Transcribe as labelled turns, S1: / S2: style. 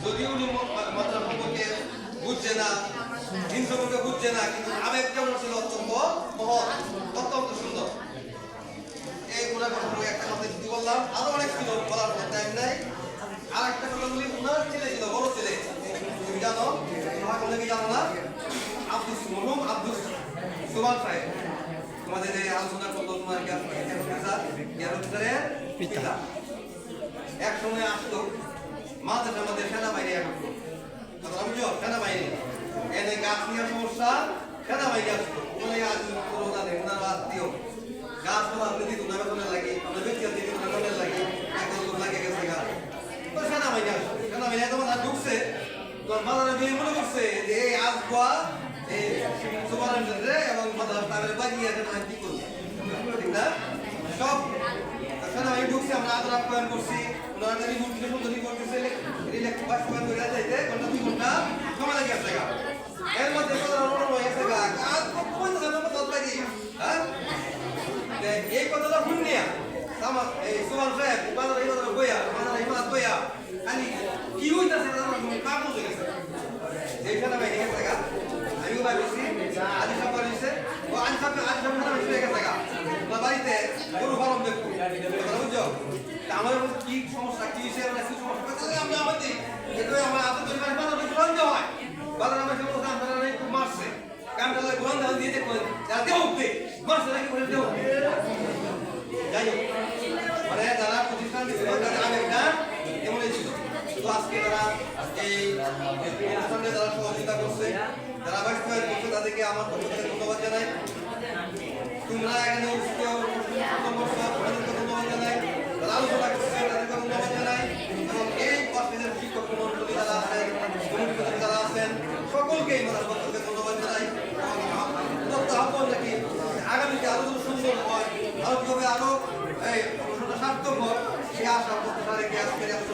S1: যদিও উনি মাদ্রাসা সম্পর্কে বুঝছে না, দিন সম্পর্কে বুঝছে না, কিন্তু আবেগ কেমন ছিল অত্যন্ত মহৎ, অত্যন্ত সুন্দর। এই গুণার কথা একটা কথা যদি বললাম, আরো অনেক ছিল বলার টাইম নাই। আর একটা কথা বলি, উনার ছেলে ছিল, বড় ছেলে, তুমি জানো, তোমাকে জানো না, মরহুম আব্দুল সুবহান সাহেব, তোমাদের এই আলোচনা করলো তোমার পিতা। এক সময় আসতো মাদ্রাসার মধ্যে সেনাবাহিনী আসতো, কথা বুঝছো, সেনাবাহিনী এনে গাছ নিয়ে সমস্যা, সেনাবাহিনী আসতো, ওখানে আজ জানে ওনার আত্মীয় গাছ তোমার দিত না, বেতনের লাগে, আমরা ব্যক্তিগত দিত না, বেতনের লাগে, একদম লাগে গেছে গাছ, তো সেনাবাহিনী আসতো। সেনাবাহিনী তোমার আর ঢুকছে, তোমার মাদারা বিয়ে মনে করছে যে এই আসবা এই সুপারিনটেন্ডেন্ট এবং মাদ্রাসা তাদের বাজিয়ে দেন কি করবে, ঠিক না? সব সেনাবাহিনী ঢুকছে, আমরা আদর আপ্যায়ন করছি, ওনারা রিপোর্ট সুন্দরী করতেছে, রিলেক্ট বাস্তবায়ন করে যাইতে ঘন্টা 2 ঘন্টা সময় লাগে আছে গা। এর মধ্যে কথা হয়েছে গা, কাজ কত জানো কত লাগি, হ্যাঁ? এই কথাটা শুনিয়া আমার এই সুবহান সাহেব বাজারে বাজারে বইয়া, বাজারে ইমাদ বইয়া, খালি কি হইতাছে না পাগল হয়ে গেছে। এই সেনাবাহিনী গেছে গা, আমিও ভাবছি আজ সব করেছে, ও আজ সব সেনাবাহিনী হয়ে গেছে গা, ওনার বাড়িতে গরু ফার্ম দেখবো, কথা বুঝছো? আমার কি সমস্যা, কি হিসেবে কি সমস্যা, আমরা আমাদের এটাই আমার এত পরিমাণ বাজারে গ্রহণ হয়, বাজারে আমার কেমন আপনারা খুব মারছে, কামটা গ্রহণ ধান দিয়ে দেখবেন যারা দেহ উঠবে মারছে নাকি বলে দেহ, যাই হোক, মানে যারা প্রতিষ্ঠান দিচ্ছিল তাদের আবেগটা এমনই ছিল। তো আজকে তারা এই অনুষ্ঠানে যারা সহযোগিতা করছে, যারা বাস্তবায়ন করছে, তাদেরকে আমার পক্ষ থেকে ধন্যবাদ জানাই। তোমরা এখানে ধন্যবাদ জানাই, যারা আলোচনা করছে তাদেরকে ধন্যবাদ জানাই, এবং এই কলেজের শিক্ষক মন্ডলী যারা আছেন, যারা আছেন, সকলকেই আমার পক্ষ থেকে ধন্যবাদ জানাই। নাকি আগামীতে আরো সুন্দর হয়, আরো কিভাবে আরো এই সার্থক হয়, সে আশা প্রত্যাশা রেখে আজকের